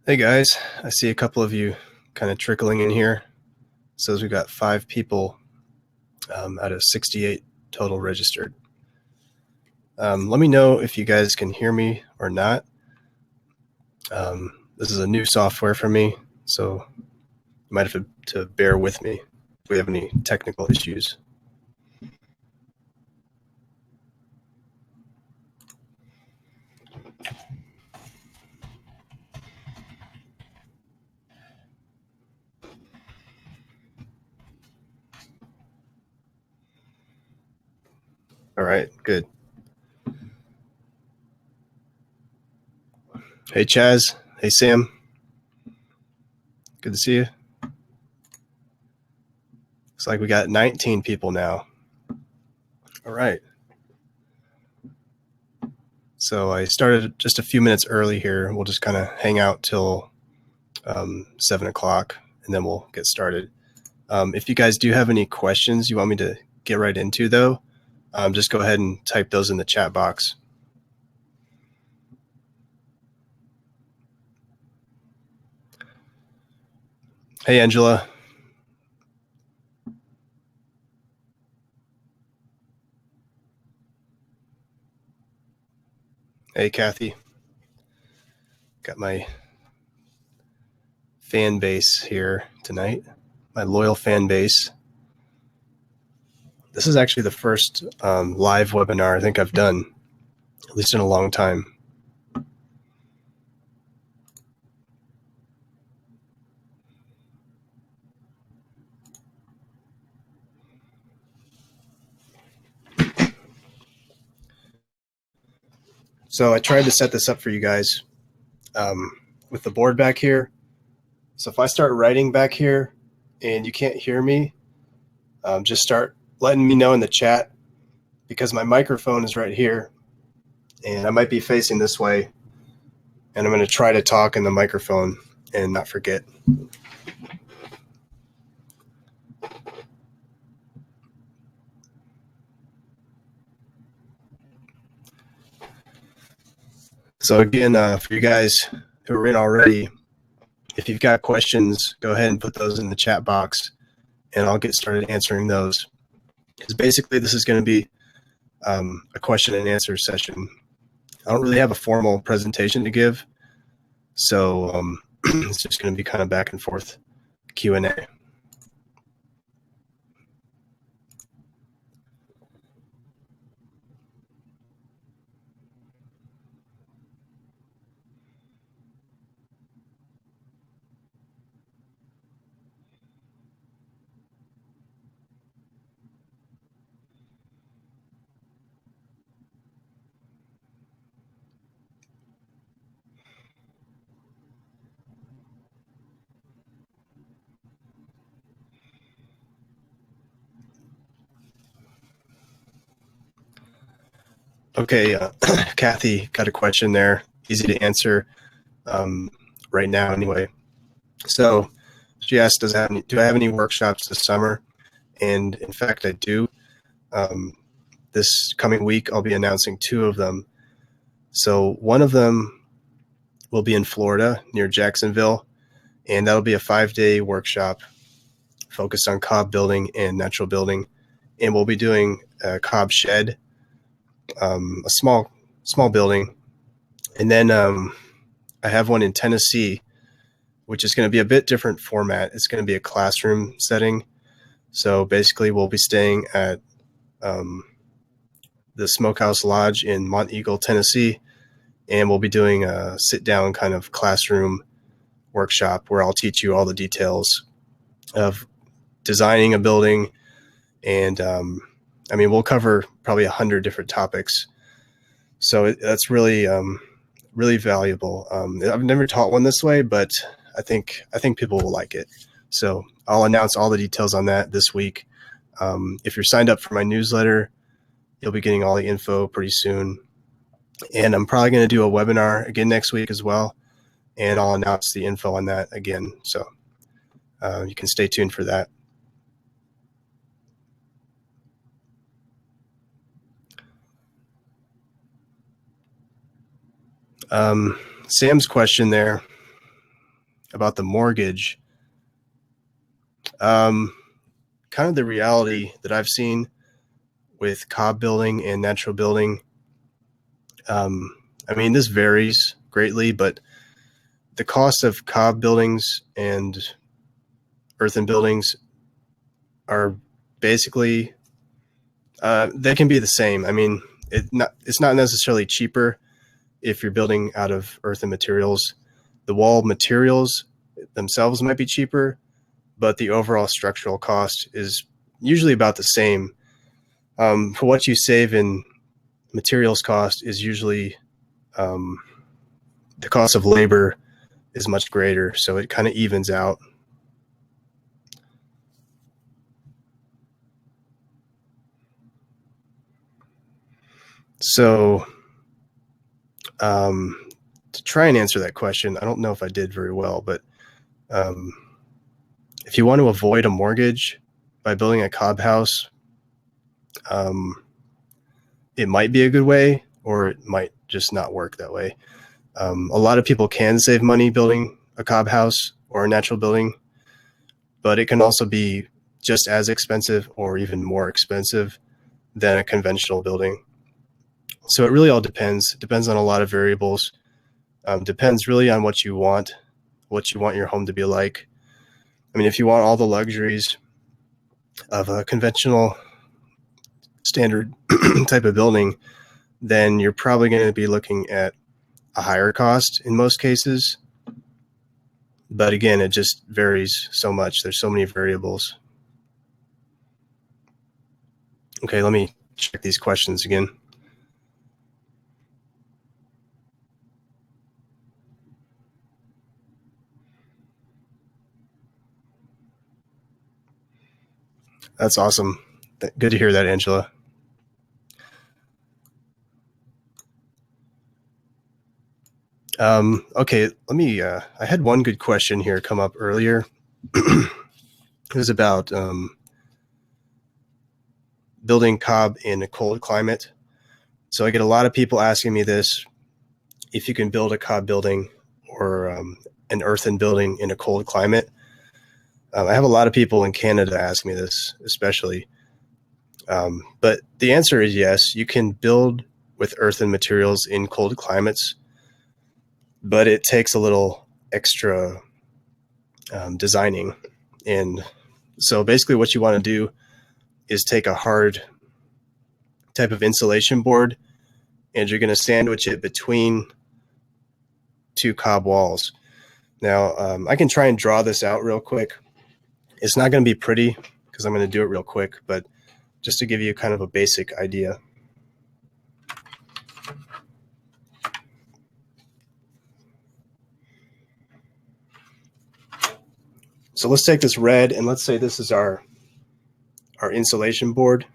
Hey guys, I see a couple of you kind of trickling in here. It says we've got 5 people out of 68 total registered. Let me know if you guys can hear me or not. This is a new software for me, so you might have to bear with me if we have any technical issues. All right, good. Hey Chaz, hey Sam, good to see you. Looks like we got 19 people now. All right. So I started just a few minutes early here. We'll just kind of hang out till 7 o'clock, and then we'll get started. If you guys do have any questions you want me to get right into, though, just go ahead and type those in the chat box. Hey, Angela. Hey, Kathy. Got my fan base here tonight, my loyal fan base. This is actually the first live webinar I think I've done, at least in a long time. So I tried to set this up for you guys with the board back here. So if I start writing back here and you can't hear me, just start letting me know in the chat, because my microphone is right here and I might be facing this way, and I'm going to try to talk in the microphone and not forget. So again, for you guys who are in already, if you've got questions, go ahead and put those in the chat box and I'll get started answering those. Because basically this is going to be a question and answer session. I don't really have a formal presentation to give, so it's just going to be kind of back and forth Q&A. Okay, Kathy got a question there, easy to answer right now anyway. So she asked, do I have any workshops this summer? And in fact, I do. This coming week, I'll be announcing 2 of them. So one of them will be in Florida near Jacksonville, and that'll be a 5-day workshop focused on cob building and natural building. And we'll be doing a cob shed, a small building. And then I have one in Tennessee, which is going to be a bit different format. It's going to be a classroom setting. So basically we'll be staying at the Smokehouse Lodge in Monteagle, Tennessee, and we'll be doing a sit-down kind of classroom workshop where I'll teach you all the details of designing a building. And we'll cover probably 100 different topics. So that's really, really valuable. I've never taught one this way, but I think people will like it. So I'll announce all the details on that this week. If you're signed up for my newsletter, you'll be getting all the info pretty soon. And I'm probably going to do a webinar again next week as well. And I'll announce the info on that again. So you can stay tuned for that. Sam's question there. about the mortgage, kind of the reality that I've seen with Cob building and natural building. I mean, this varies greatly, but the cost of Cob buildings and earthen buildings are basically they can be the same. I mean, it's not necessarily cheaper if you're building out of earthen materials. The wall materials themselves might be cheaper, but the overall structural cost is usually about the same. For what you save in materials cost is usually the cost of labor is much greater, so it kind of evens out. So to try and answer that question, I don't know if I did very well, but if you want to avoid a mortgage by building a Cob house, it might be a good way, or it might just not work that way. A lot of people can save money building a Cob house or a natural building, but it can also be just as expensive or even more expensive than a conventional building. So it really all depends. It depends on a lot of variables. Depends really on what you want your home to be like. I mean, if you want all the luxuries of a conventional standard type of building, then you're probably going to be looking at a higher cost in most cases. But again, it just varies so much. There's so many variables. Okay, let me check these questions again. That's awesome. Good to hear that, Angela. Okay, let me. I had one good question here come up earlier. It was about building Cob in a cold climate. So I get a lot of people asking me this: if you can build a Cob building or an earthen building in a cold climate. I have a lot of people in Canada ask me this, especially. But the answer is yes. You can build with earthen materials in cold climates, but it takes a little extra designing. And so basically what you want to do is take a hard type of insulation board, and you're going to sandwich it between two Cob walls. Now, I can try and draw this out real quick. It's not going to be pretty because I'm going to do it real quick, but just to give you kind of a basic idea. So let's take this red, and let's say this is our insulation board.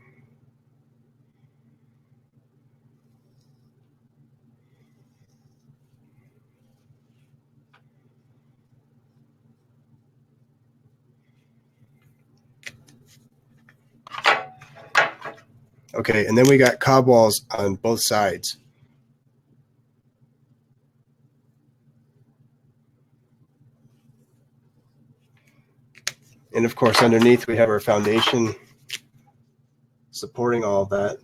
Okay, and then we got Cob walls on both sides. And of course, underneath we have our foundation supporting all of that.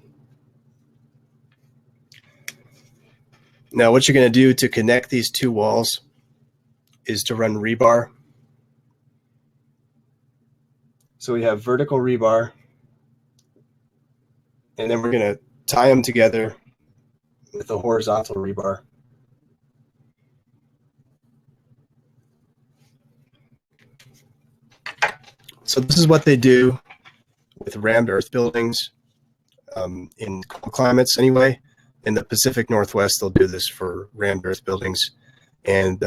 Now, what you're going to do to connect these two walls is to run rebar. So we have vertical rebar, and then we're going to tie them together with a horizontal rebar. So this is what they do with rammed earth buildings in cold climates anyway. In the Pacific Northwest, they'll do this for rammed earth buildings and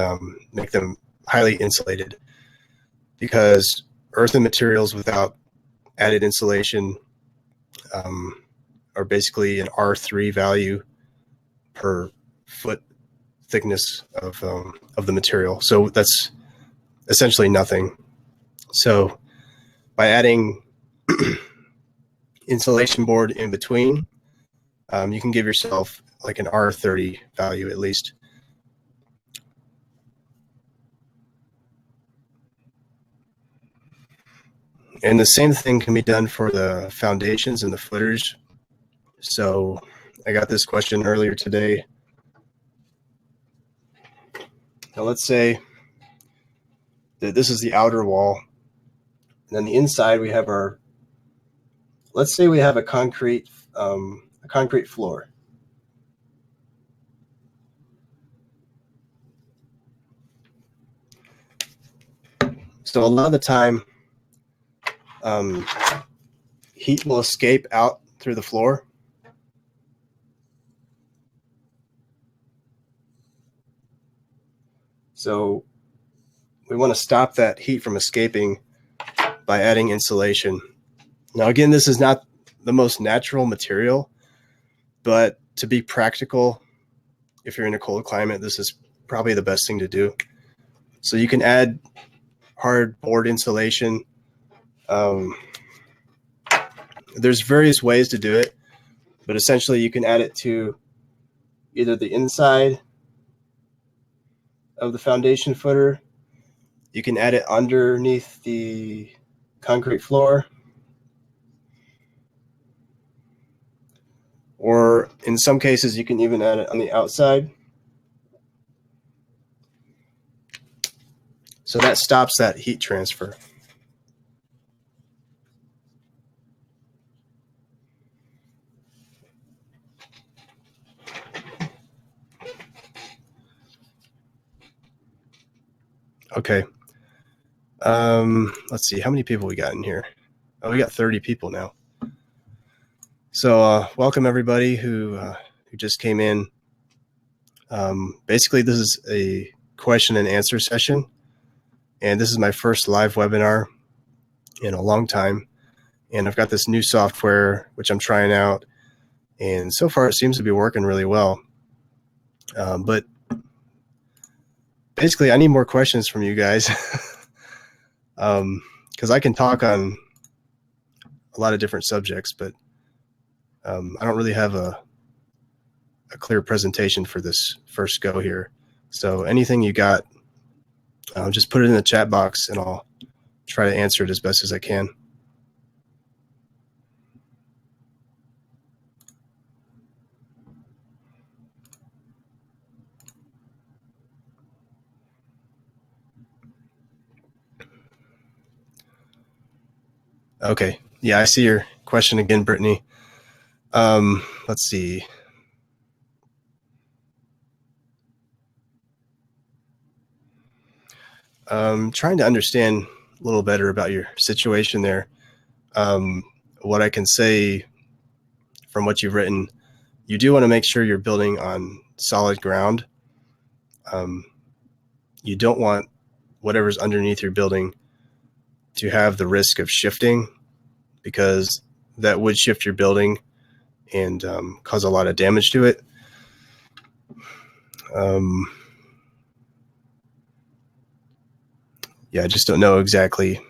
make them highly insulated, because earthen materials without added insulation are basically an R3 value per foot thickness of the material. So that's essentially nothing. So by adding insulation board in between, you can give yourself like an R30 value at least. And the same thing can be done for the foundations and the footers. So I got this question earlier today. Now let's say that this is the outer wall. And then the inside we have let's say we have a concrete floor. So a lot of the time, heat will escape out through the floor. So we want to stop that heat from escaping by adding insulation. Now, again, this is not the most natural material, but to be practical, if you're in a cold climate, this is probably the best thing to do. So you can add hard board insulation. There's various ways to do it, but essentially you can add it to either the inside of the foundation footer. You can add it underneath the concrete floor, or in some cases you can even add it on the outside. So that stops that heat transfer. Okay. Let's see, how many people we got in here? Oh, we got 30 people now. So welcome everybody who just came in. Basically, this is a question and answer session, and this is my first live webinar in a long time. And I've got this new software which I'm trying out, and so far it seems to be working really well. But basically, I need more questions from you guys because I can talk on a lot of different subjects, but I don't really have a clear presentation for this first go here. So anything you got, just put it in the chat box and I'll try to answer it as best as I can. Okay. Yeah, I see your question again, Brittany. Let's see. Trying to understand a little better about your situation there. What I can say from what you've written, you do want to make sure you're building on solid ground. You don't want whatever's underneath your building to have the risk of shifting, because that would shift your building and cause a lot of damage to it. Yeah, I just don't know exactly.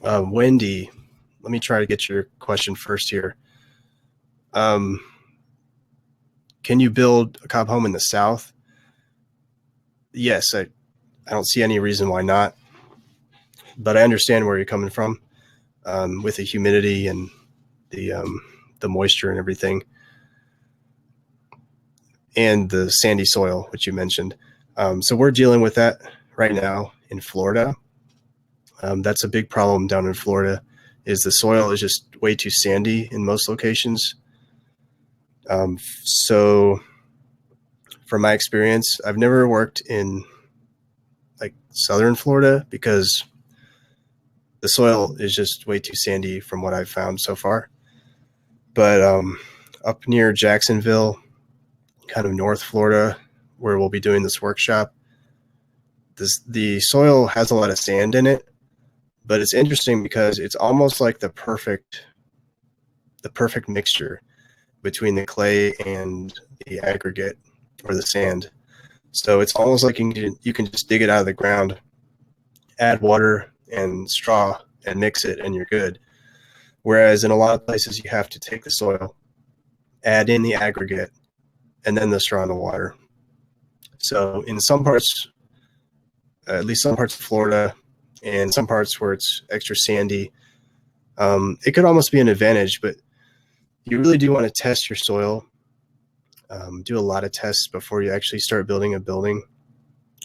Wendy, let me try to get your question first here. Can you build a Cob home in the south? Yes, I don't see any reason why not, but I understand where you're coming from with the humidity and the moisture and everything, and the sandy soil, which you mentioned. So we're dealing with that right now in Florida. That's a big problem down in Florida, is the soil is just way too sandy in most locations. So from my experience, I've never worked in like southern Florida because the soil is just way too sandy from what I've found so far. But up near Jacksonville, kind of North Florida, where we'll be doing this workshop, the soil has a lot of sand in it, but it's interesting because it's almost like the perfect mixture between the clay and the aggregate. or the sand. So it's almost like you can just dig it out of the ground, add water and straw and mix it, and you're good. Whereas in a lot of places, you have to take the soil, add in the aggregate, and then the straw and the water. So in some parts, at least some parts of Florida, and some parts where it's extra sandy, it could almost be an advantage. But you really do want to test your soil. Do a lot of tests before you actually start building a building.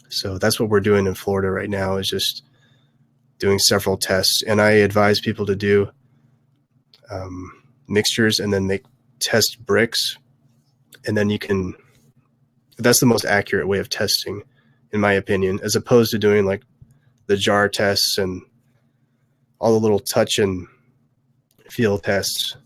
So that's what we're doing in Florida right now, is just doing several tests. And I advise people to do mixtures and then make test bricks. And then that's the most accurate way of testing, in my opinion, as opposed to doing like the jar tests and all the little touch and feel tests.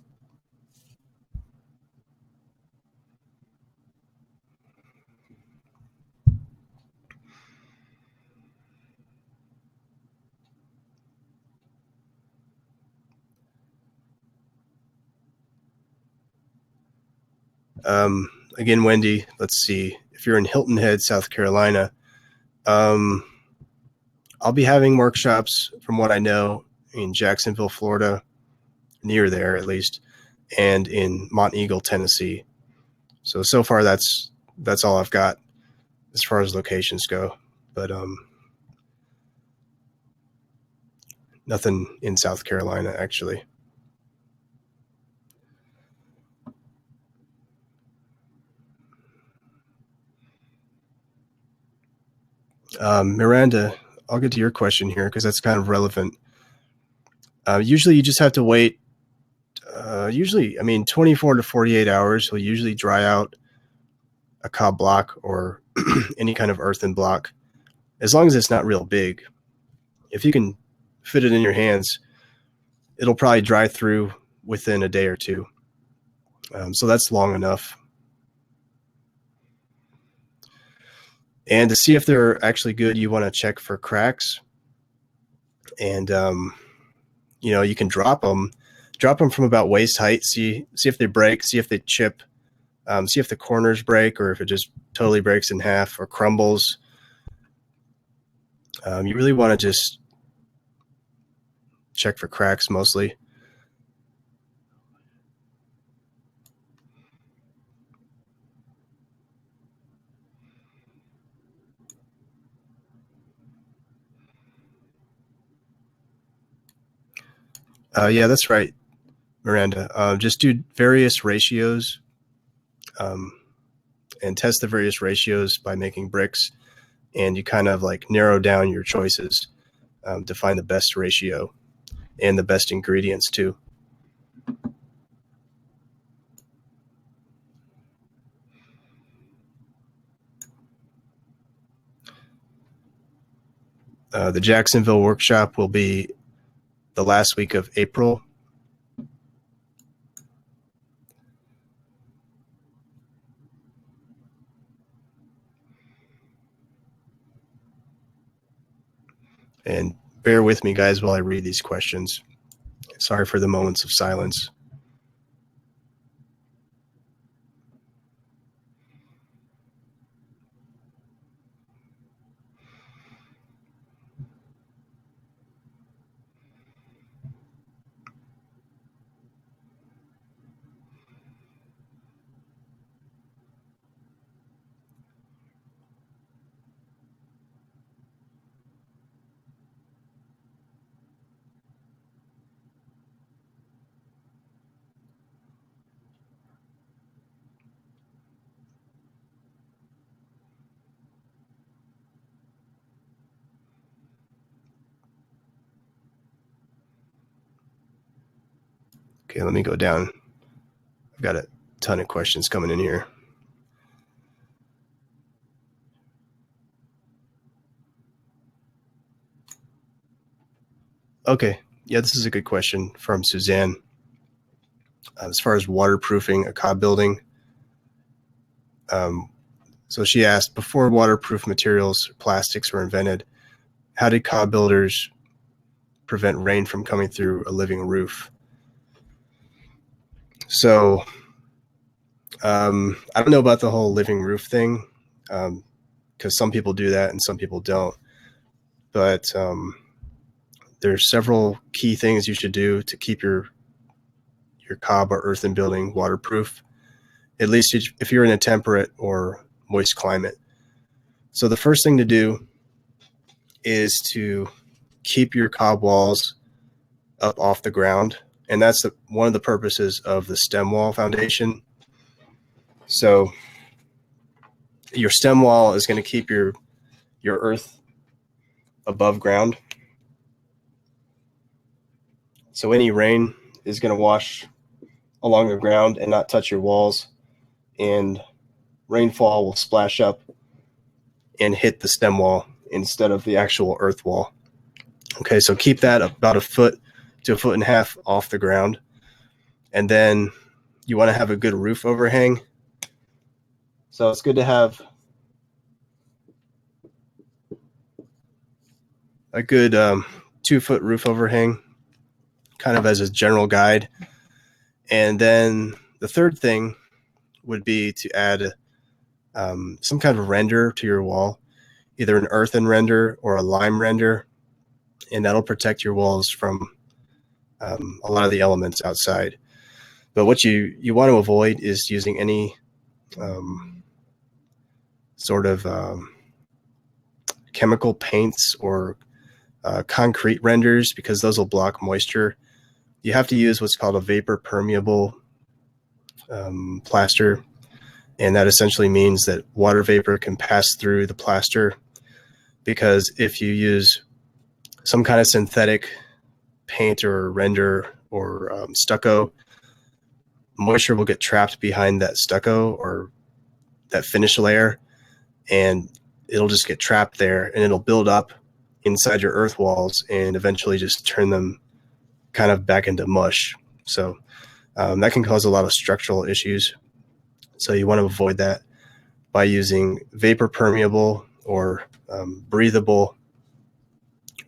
Again, Wendy, let's see. If you're in Hilton Head, South Carolina, I'll be having workshops, from what I know, in Jacksonville, Florida, near there at least, and in Monteagle, Tennessee. So far that's all I've got as far as locations go. But nothing in South Carolina, actually. Miranda, I'll get to your question here because that's kind of relevant. Usually you just have to wait. Usually, I mean, 24 to 48 hours will usually dry out a cob block or any kind of earthen block, as long as it's not real big. If you can fit it in your hands, it'll probably dry through within a day or two. So that's long enough. And to see if they're actually good, you want to check for cracks. And you can drop them from about waist height. See if they break. See if they chip. See if the corners break, or if it just totally breaks in half or crumbles. You really want to just check for cracks mostly. Yeah, that's right, Miranda. Just do various ratios and test the various ratios by making bricks, and you kind of like narrow down your choices to find the best ratio and the best ingredients too. The Jacksonville workshop will be the last week of April. And bear with me, guys, while I read these questions. Sorry for the moments of silence. Okay, let me go down. I've got a ton of questions coming in here. Okay, yeah, this is a good question from Suzanne. As far as waterproofing a cob building, so she asked, before waterproof materials, plastics were invented, how did cob builders prevent rain from coming through a living roof? So I don't know about the whole living roof thing, because some people do that and some people don't. But there's several key things you should do to keep your cob or earthen building waterproof, at least if you're in a temperate or moist climate. So the first thing to do is to keep your cob walls up off the ground, and that's one of the purposes of the stem wall foundation. So your stem wall is going to keep your earth above ground. So any rain is going to wash along the ground and not touch your walls, and rainfall will splash up and hit the stem wall instead of the actual earth wall. Okay, so keep that about a foot to a foot and a half off the ground. And then you want to have a good roof overhang. So it's good to have a good 2-foot roof overhang, kind of as a general guide. And then the third thing would be to add some kind of render to your wall, either an earthen render or a lime render, and that'll protect your walls from a lot of the elements outside. But what you want to avoid is using any sort of chemical paints or concrete renders, because those will block moisture. You have to use what's called a vapor permeable plaster, and that essentially means that water vapor can pass through the plaster, because if you use some kind of synthetic paint or render or stucco, moisture will get trapped behind that stucco or that finish layer, and it'll just get trapped there, and it'll build up inside your earth walls and eventually just turn them kind of back into mush. So that can cause a lot of structural issues. So you want to avoid that by using vapor permeable or breathable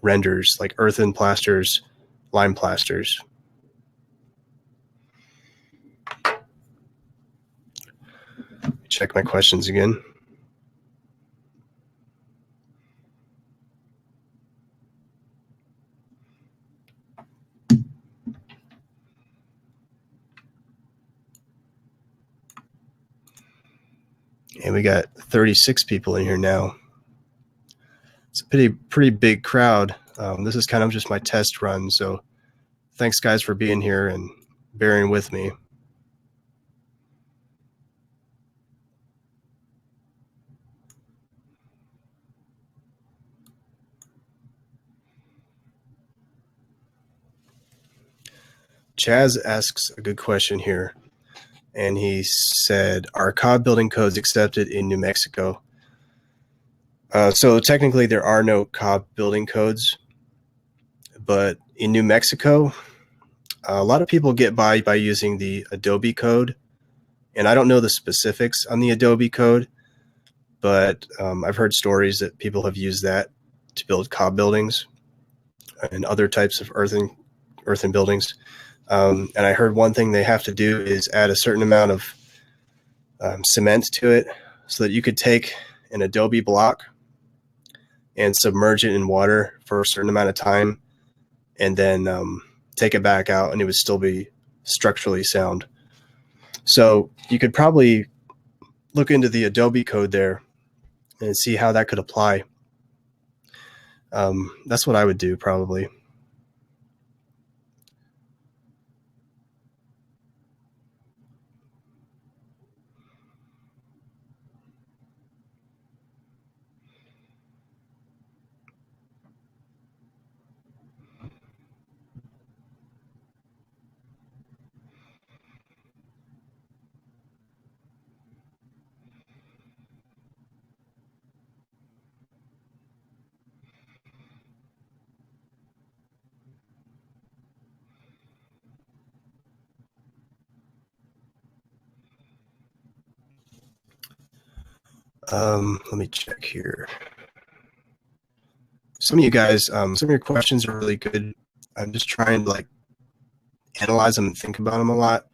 renders like earthen plasters, lime plasters. Check my questions again. And we got 36 people in here now. It's a pretty big crowd. This is kind of just my test run, so thanks guys for being here and bearing with me. Chaz asks a good question here, and he said, are cob building codes accepted in New Mexico? So technically there are no cob building codes, but in New Mexico, a lot of people get by using the Adobe code, and I don't know the specifics on the Adobe code, but I've heard stories that people have used that to build cob buildings and other types of earthen buildings. And I heard one thing they have to do is add a certain amount of cement to it, so that you could take an Adobe block and submerge it in water for a certain amount of time, and then take it back out, and it would still be structurally sound. So you could probably look into the Adobe code there and see how that could apply. That's what I would do probably. Let me check here. Some of you guys, some of your questions are really good. I'm just trying to analyze them and think about them a lot.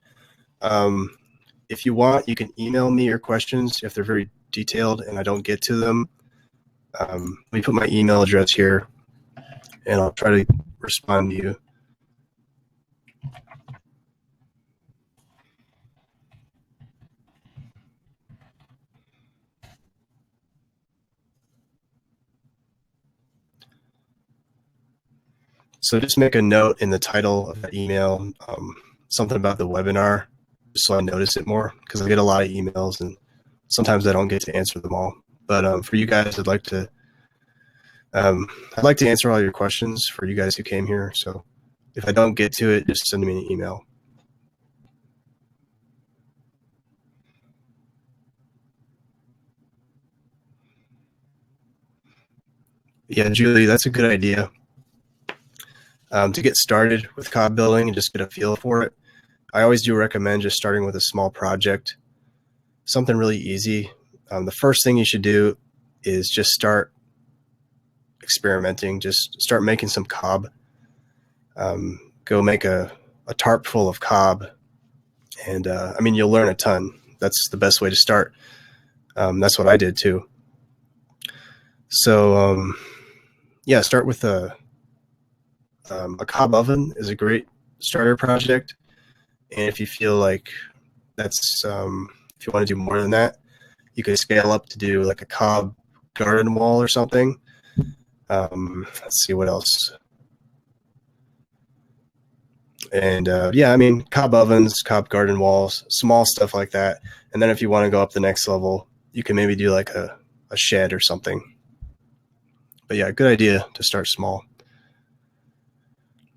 if you want, you can email me your questions if they're very detailed and I don't get to them. Let me put my email address here, and I'll try to respond to you. So just make a note in the title of that email, something about the webinar, just so I notice it more, because I get a lot of emails and sometimes I don't get to answer them all. But for you guys, I'd like to answer all your questions for you guys who came here. So if I don't get to it, just send me an email. Yeah, Julie, that's a good idea. To get started with cob building and just get a feel for it, I always do recommend just starting with a small project, something really easy. The first thing you should do is just start experimenting. Just start making some cob. Go make a tarp full of cob, and I mean, you'll learn a ton. That's the best way to start. That's what I did too. So yeah, start with a cob oven is a great starter project. And if you feel like that's if you want to do more than that, you could scale up to do like a cob garden wall or something. Let's see what else. And yeah, I mean, cob ovens, cob garden walls, small stuff like that. And then if you want to go up the next level, you can maybe do like a shed or something. But yeah, good idea to start small.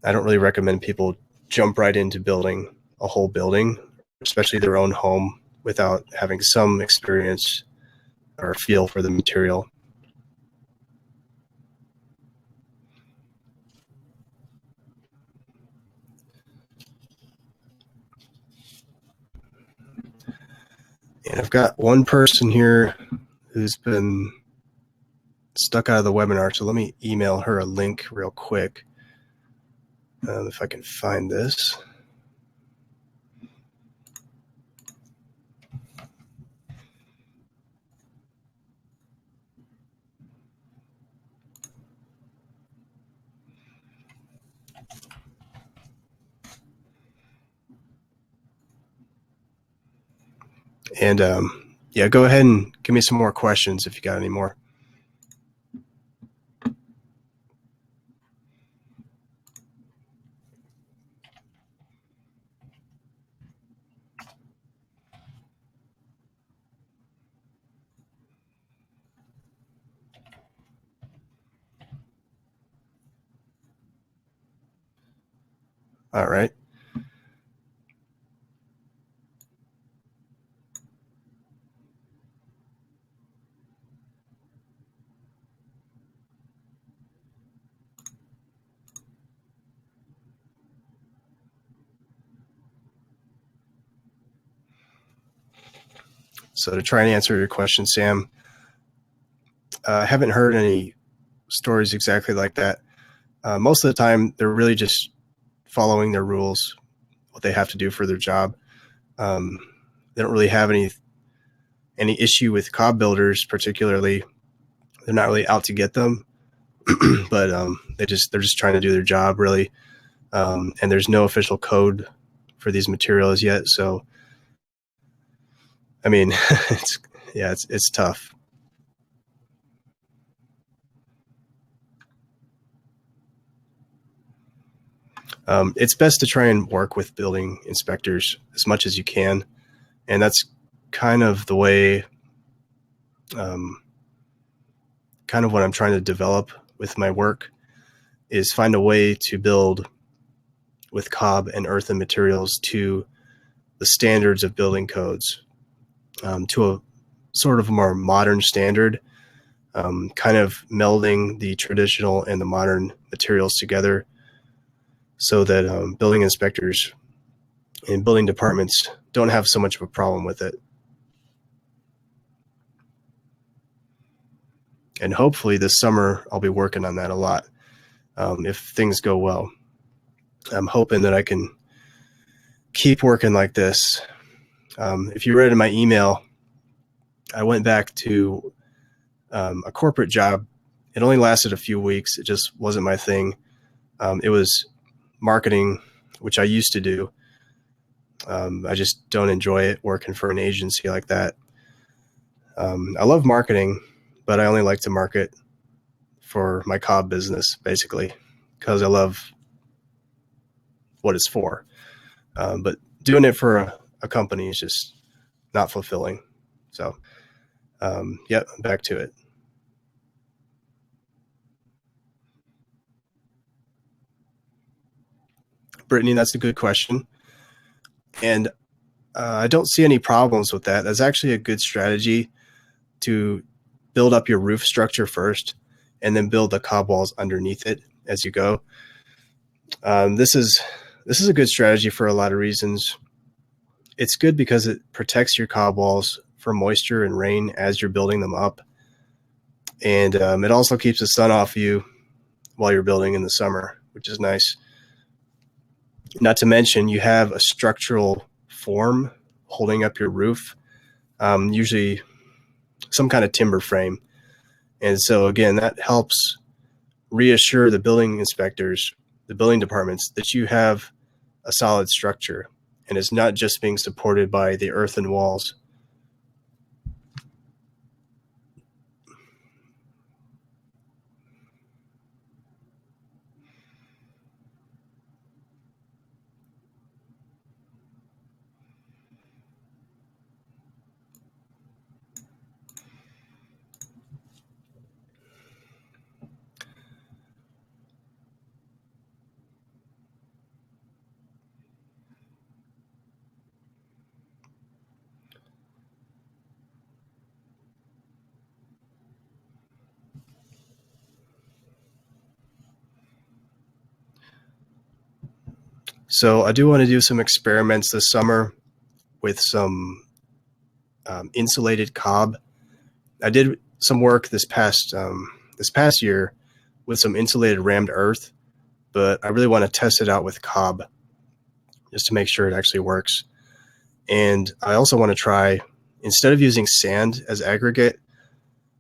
I don't really recommend people jump right into building a whole building, especially their own home, without having some experience or feel for the material. And I've got one person here who's been stuck out of the webinar, so let me email her a link real quick. If I can find this. And yeah, go ahead and give me some more questions if you got any more. All right. So to try and answer your question, Sam, I haven't heard any stories exactly like that. Most of the time, they're really just following their rules, what they have to do for their job. They don't really have any issue with cob builders, particularly. They're not really out to get them, but they're just trying to do their job, really. And there's no official code for these materials yet, so I mean, it's tough. It's best to try and work with building inspectors as much as you can, and that's kind of the way, kind of what I'm trying to develop with my work, is find a way to build with cob and earthen materials to the standards of building codes, to a sort of more modern standard, kind of melding the traditional and the modern materials together so that building inspectors and building departments don't have so much of a problem with it. And hopefully this summer, I'll be working on that a lot. If things go well, I'm hoping that I can keep working like this If you read in my email, I went back to a corporate job. It only lasted a few weeks. It just wasn't my thing. It was marketing, which I used to do. I just don't enjoy it working for an agency like that. I love marketing, but I only like to market for my Cob business, basically, because I love what it's for. But doing it for a company is just not fulfilling. So, yeah, back to it. Brittany, that's a good question. And I don't see any problems with that. That's actually a good strategy to build up your roof structure first and then build the cob walls underneath it as you go. This is a good strategy for a lot of reasons. It's good because it protects your cob walls from moisture and rain as you're building them up. And it also keeps the sun off you while you're building in the summer, which is nice. Not to mention, you have a structural form holding up your roof, usually some kind of timber frame. And so, again, that helps reassure the building inspectors, the building departments, that you have a solid structure and it's not just being supported by the earthen walls. So I do want to do some experiments this summer with some insulated cob. I did some work this past year with some insulated rammed earth, but I really want to test it out with cob just to make sure it actually works. And I also want to try, instead of using sand as aggregate,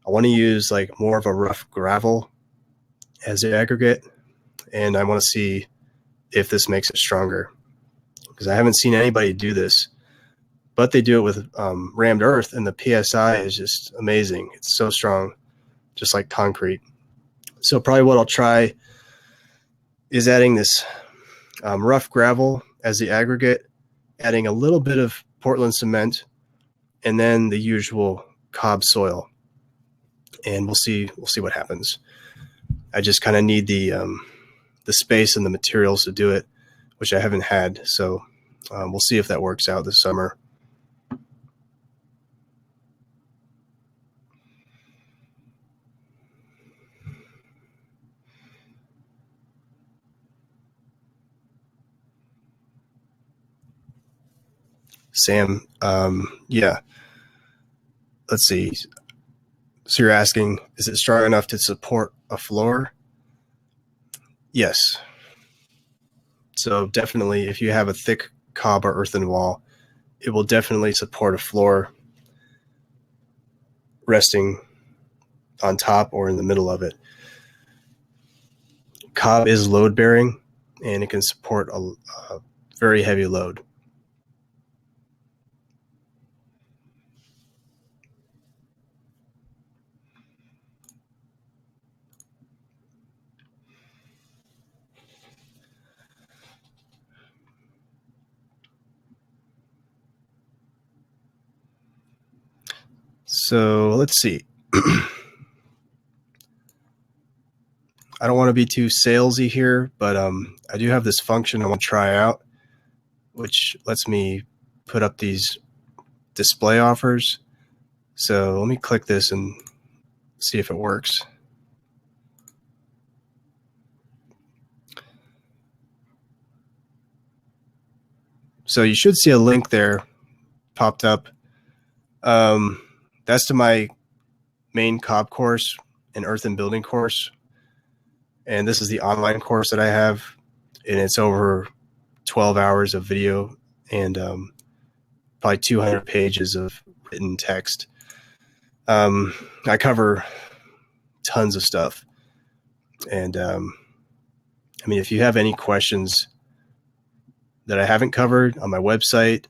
I want to use like more of a rough gravel as the aggregate. And I want to see if this makes it stronger, because I haven't seen anybody do this, but they do it with rammed earth, and the PSI is just amazing. It's so strong, just like concrete. So probably what I'll try is adding this rough gravel as the aggregate, adding a little bit of Portland cement, and then the usual cob soil. And we'll see what happens. I just kind of need the space and the materials to do it, which I haven't had. So we'll see if that works out this summer. Sam, yeah. Let's see. So you're asking, is it strong enough to support a floor? Yes. So definitely, if you have a thick cob or earthen wall, it will definitely support a floor resting on top or in the middle of it. Cob is load bearing, and it can support a very heavy load. So let's see. I don't want to be too salesy here, but I do have this function I want to try out, which lets me put up these display offers. So let me click this and see if it works. So you should see a link there popped up. That's to my main Cob course, an earthen building course. And this is the online course that I have. And it's over 12 hours of video and probably 200 pages of written text. I cover tons of stuff. And I mean, if you have any questions that I haven't covered on my website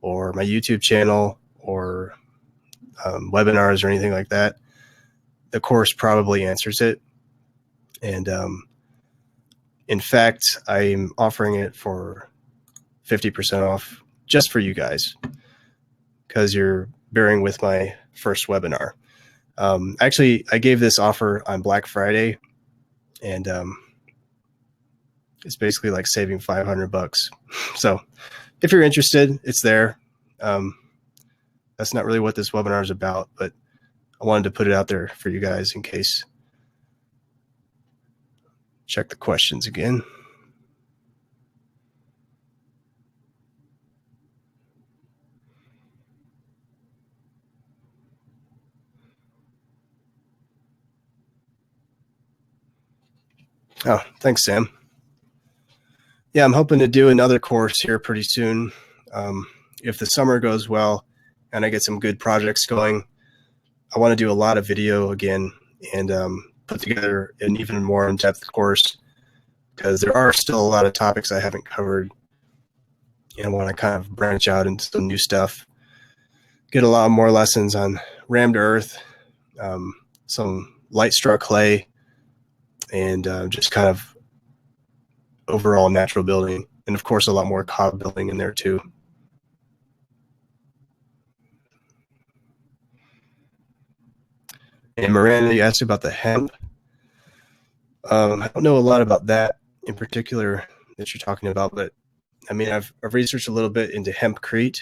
or my YouTube channel or webinars or anything like that, the course probably answers it. And in fact, I'm offering it for 50% off just for you guys because you're bearing with my first webinar. Actually, I gave this offer on Black Friday, and it's basically like saving $500. So if you're interested, it's there. That's not really what this webinar is about, but I wanted to put it out there for you guys in case. Check the questions again. Oh, thanks, Sam. Yeah, I'm hoping to do another course here pretty soon. If the summer goes well and I get some good projects going, I want to do a lot of video again and put together an even more in-depth course because there are still a lot of topics I haven't covered and I want to kind of branch out into some new stuff, get a lot more lessons on rammed earth, some light straw clay, and just kind of overall natural building. And of course, a lot more cob building in there too. And Miranda, you asked about the hemp. I don't know a lot about that in particular that you're talking about, but I mean, I've researched a little bit into hempcrete,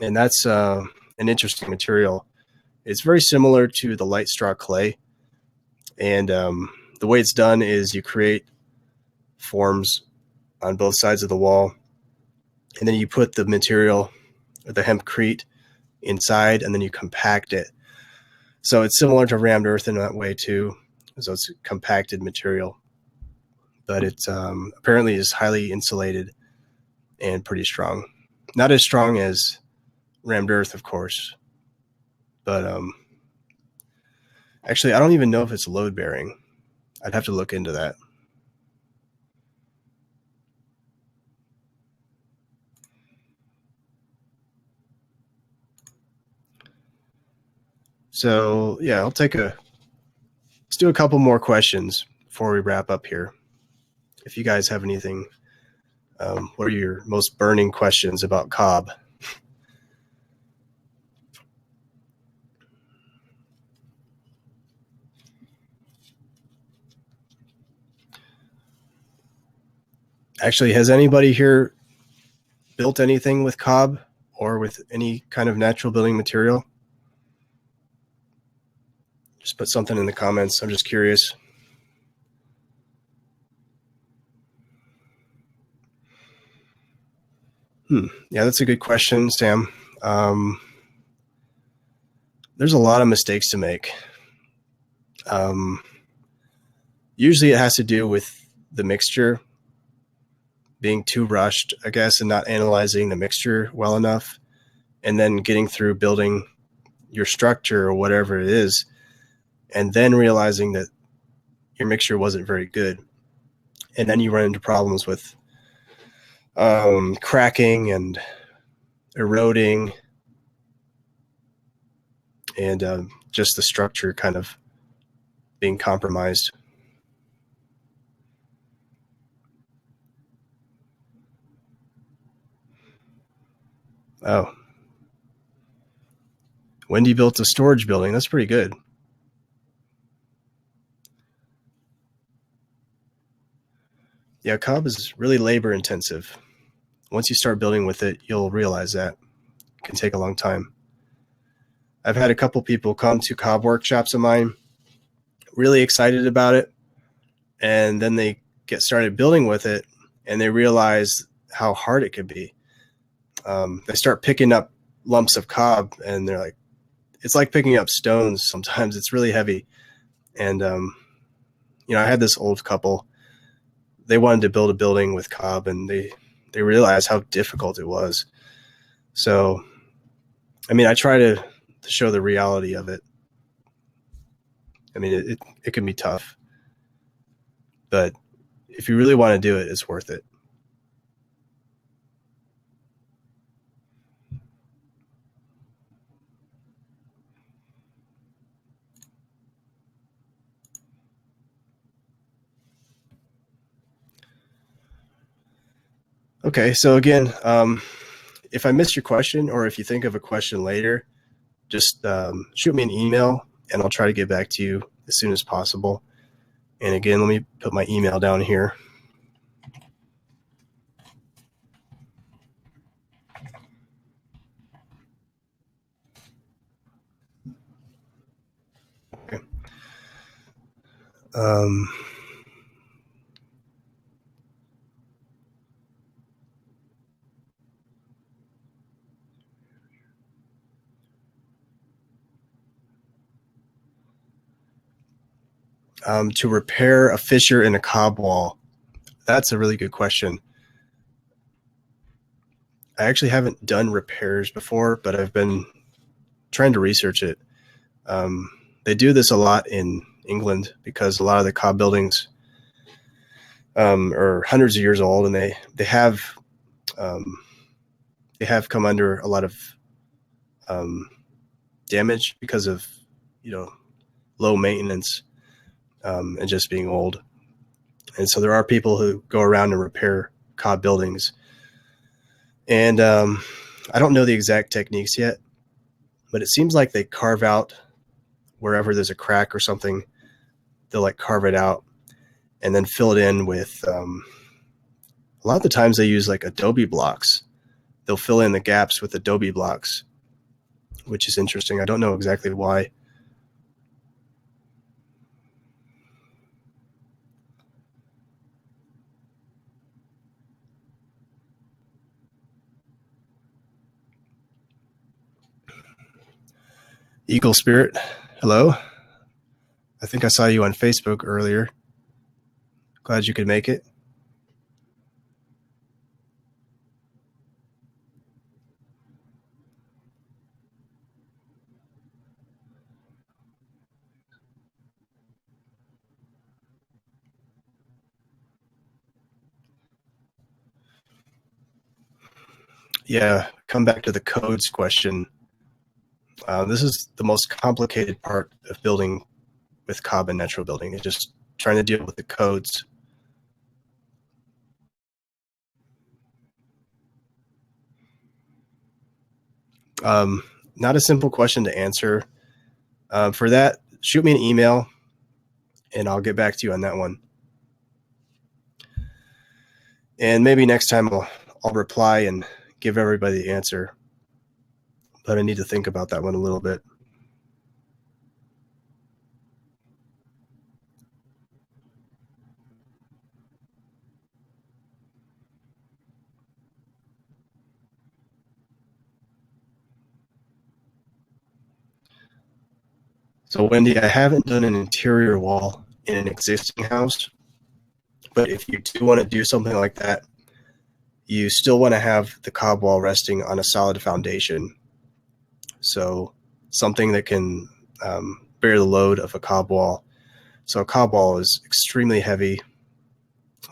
and that's an interesting material. It's very similar to the light straw clay, and the way it's done is you create forms on both sides of the wall, and then you put the material, the hempcrete, inside, and then you compact it. So it's similar to rammed earth in that way too. So it's a compacted material, but it's apparently is highly insulated and pretty strong. Not as strong as rammed earth, of course, but actually, I don't even know if it's load bearing. I'd have to look into that. So yeah, let's do a couple more questions before we wrap up here. If you guys have anything, what are your most burning questions about cob? Actually, has anybody here built anything with cob or with any kind of natural building material? Just put something in the comments. I'm just curious. Yeah, that's a good question, Sam. There's a lot of mistakes to make. Usually it has to do with the mixture being too rushed, I guess, and not analyzing the mixture well enough, and then getting through building your structure or whatever it is, and then realizing that your mixture wasn't very good. And then you run into problems with cracking and eroding and just the structure kind of being compromised. Oh, Wendy built a storage building. That's pretty good. Yeah, cob is really labor intensive. Once you start building with it, you'll realize that it can take a long time. I've had a couple people come to cob workshops of mine, really excited about it, and then they get started building with it, and they realize how hard it could be. They start picking up lumps of cob, and they're like, it's like picking up stones sometimes. It's really heavy. And, I had this old couple. They wanted to build a building with cob, and they realized how difficult it was. So, I mean, I try to show the reality of it. I mean, it can be tough, but if you really want to do it, it's worth it. Okay, so again, if I missed your question or if you think of a question later, just shoot me an email and I'll try to get back to you as soon as possible. And again, let me put my email down here. Okay. Um, to repair a fissure in a cob wall. That's a really good question. I actually haven't done repairs before, but I've been trying to research it. They do this a lot in England because a lot of the cob buildings are hundreds of years old, and um, they have come under a lot of damage because of low maintenance and just being old. And so there are people who go around and repair cob buildings. And I don't know the exact techniques yet, but it seems like they carve out wherever there's a crack or something. They'll like carve it out and then fill it in with a lot of the times they use like adobe blocks. They'll fill in the gaps with adobe blocks, which is interesting. I don't know exactly why. Eagle Spirit, hello. I think I saw you on Facebook earlier. Glad you could make it. Yeah, come back to the codes question. This is the most complicated part of building with cob and natural building. It's just trying to deal with the codes. Not a simple question to answer. For that, shoot me an email and I'll get back to you on that one. And maybe next time I'll reply and give everybody the answer. But I need to think about that one a little bit. So, Wendy, I haven't done an interior wall in an existing house, but if you do want to do something like that, you still want to have the cob wall resting on a solid foundation. So, something that can bear the load of a cob wall. So, a cob wall is extremely heavy.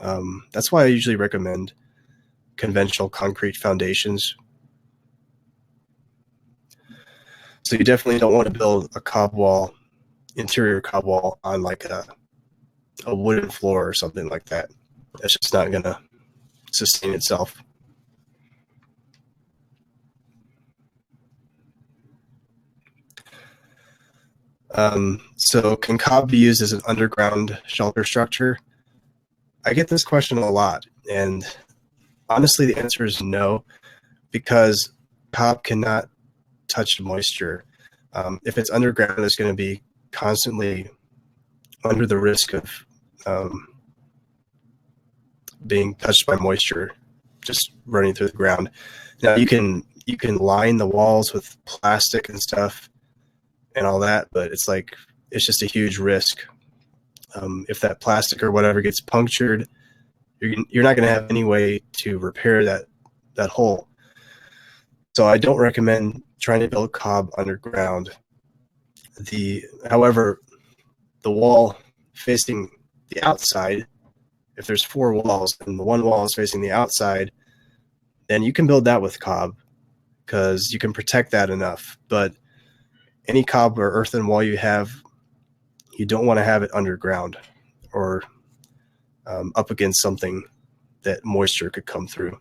That's why I usually recommend conventional concrete foundations. So, you definitely don't want to build a cob wall, interior cob wall, on like a wooden floor or something like that. That's just not going to sustain itself. So can cob be used as an underground shelter structure? I get this question a lot, and honestly, the answer is no, because cob cannot touch moisture. If it's underground, it's going to be constantly under the risk of um, being touched by moisture, just running through the ground. Now you can line the walls with plastic and stuff and all that, but it's just a huge risk. If that plastic or whatever gets punctured, you're not going to have any way to repair that hole. So I don't recommend trying to build cob underground. However, the wall facing the outside, if there's 4 walls and the one wall is facing the outside, then you can build that with cob because you can protect that enough. But any cob or earthen wall you have, you don't want to have it underground or up against something that moisture could come through.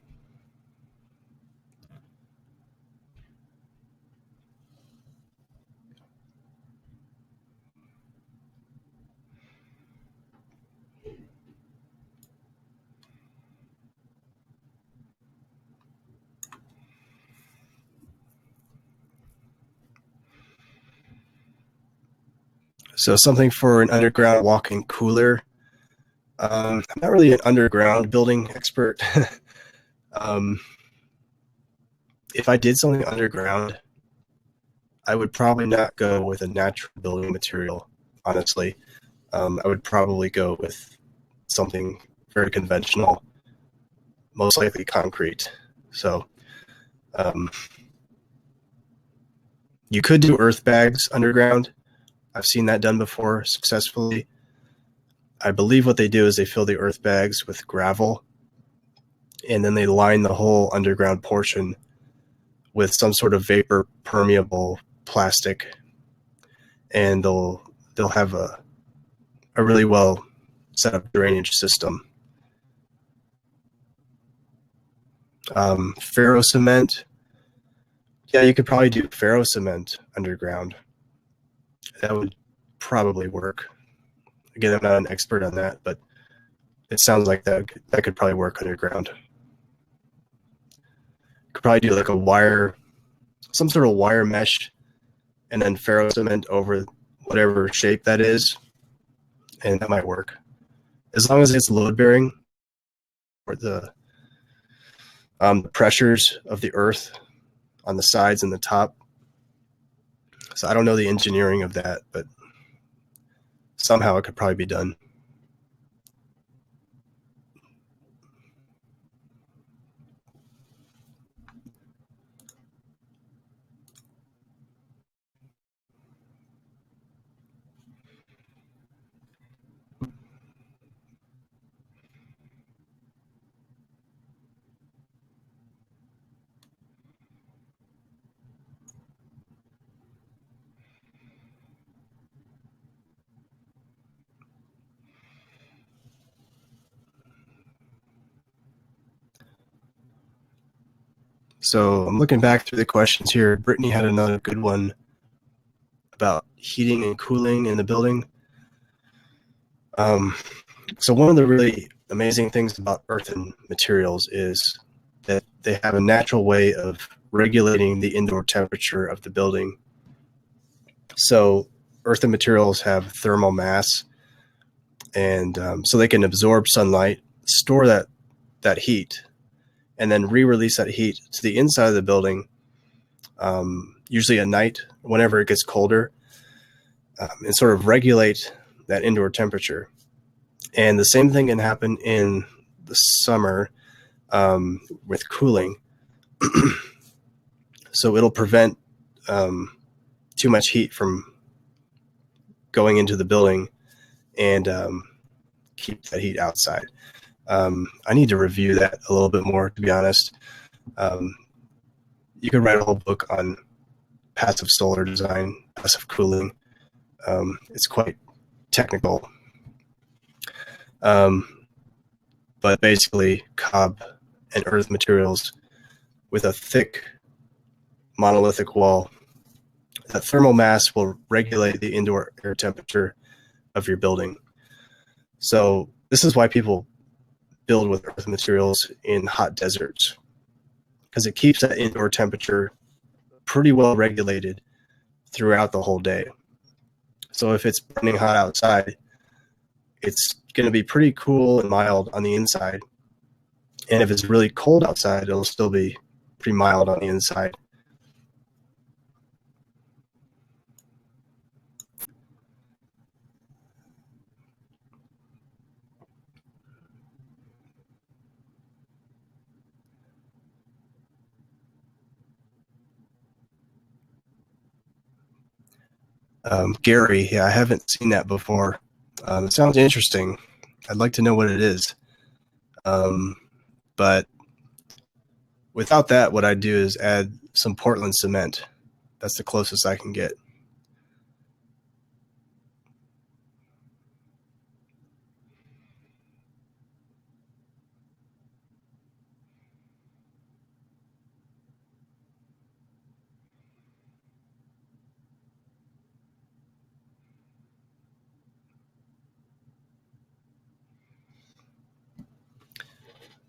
So something for an underground walk-in cooler. I'm not really an underground building expert. um, if I did something underground, I would probably not go with a natural building material, honestly. I would probably go with something very conventional, most likely concrete. So um, you could do earth bags underground. I've seen that done before successfully. I believe what they do is they fill the earth bags with gravel, and then they line the whole underground portion with some sort of vapor permeable plastic, and they'll have a really well set up drainage system. Ferro cement, yeah, you could probably do ferro cement underground. That would probably work. Again, I'm not an expert on that, but it sounds like that could probably work underground. Could probably do like some sort of wire mesh, and then ferro cement over whatever shape that is, and that might work. As long as it's load bearing, or the pressures of the earth on the sides and the top. So I don't know the engineering of that, but somehow it could probably be done. So I'm looking back through the questions here. Brittany had another good one about heating and cooling in the building. So one of the really amazing things about earthen materials is that they have a natural way of regulating the indoor temperature of the building. So earthen materials have thermal mass, and so they can absorb sunlight, store that heat, and then re-release that heat to the inside of the building, usually at night, whenever it gets colder, and sort of regulate that indoor temperature. And the same thing can happen in the summer with cooling. So it'll prevent too much heat from going into the building and keep that heat outside. I need to review that a little bit more, to be honest. You could write a whole book on passive solar design, passive cooling. It's quite technical. But basically, cob and earth materials with a thick monolithic wall. That thermal mass will regulate the indoor air temperature of your building. So this is why people build with earth materials in hot deserts, because it keeps that indoor temperature pretty well regulated throughout the whole day. So if it's burning hot outside, it's going to be pretty cool and mild on the inside. And if it's really cold outside, it'll still be pretty mild on the inside. Gary, yeah, I haven't seen that before. It sounds interesting. I'd like to know what it is. But without that, what I do is add some Portland cement. That's the closest I can get.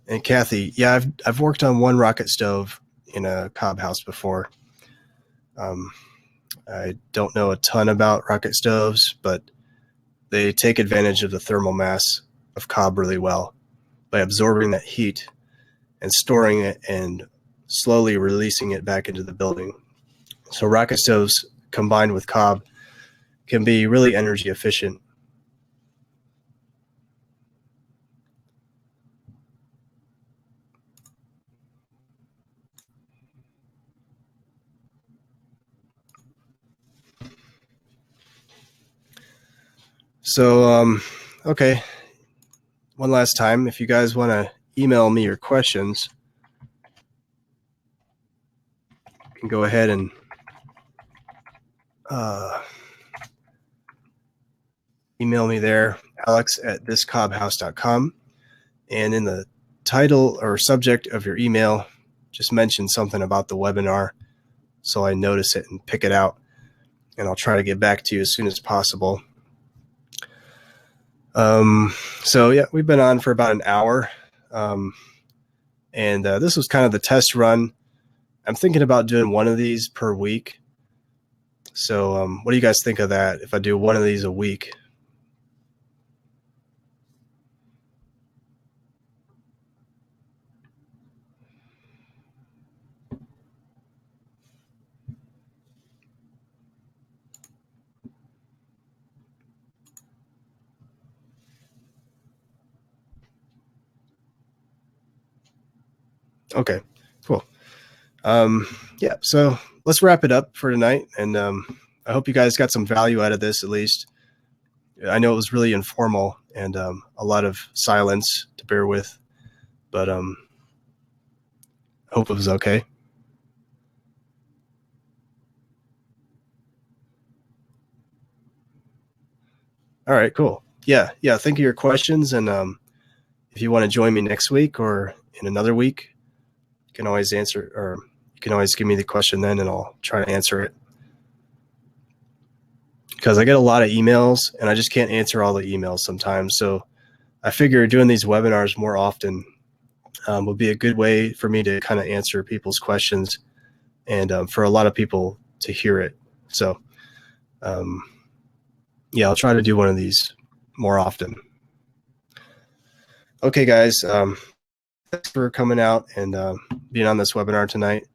And Kathy, yeah, I've worked on one rocket stove in a Cob House before. Um, I don't know a ton about rocket stoves, but they take advantage of the thermal mass of Cob really well by absorbing that heat and storing it and slowly releasing it back into the building. So rocket stoves combined with Cob can be really energy efficient. So, okay, one last time, if you guys want to email me your questions, you can go ahead and email me there, alex@thiscobhouse.com. And in the title or subject of your email, just mention something about the webinar so I notice it and pick it out. And I'll try to get back to you as soon as possible. So yeah, we've been on for about an hour. And this was kind of the test run. I'm thinking about doing one of these per week. So what do you guys think of that if I do one of these a week? Okay, cool. Yeah, so let's wrap it up for tonight. And I hope you guys got some value out of this at least. I know it was really informal and a lot of silence to bear with, but I hope it was okay. All right, cool. Yeah, think of your questions. And if you want to join me next week or in another week, you can always answer, or you can always give me the question then and I'll try to answer it. Because I get a lot of emails and I just can't answer all the emails sometimes. So I figure doing these webinars more often would be a good way for me to kind of answer people's questions and for a lot of people to hear it. So yeah, I'll try to do one of these more often. Okay, guys, thanks for coming out and being on this webinar tonight.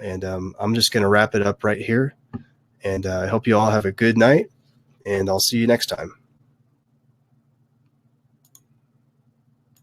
And I'm just going to wrap it up right here. And I hope you all have a good night, and I'll see you next time.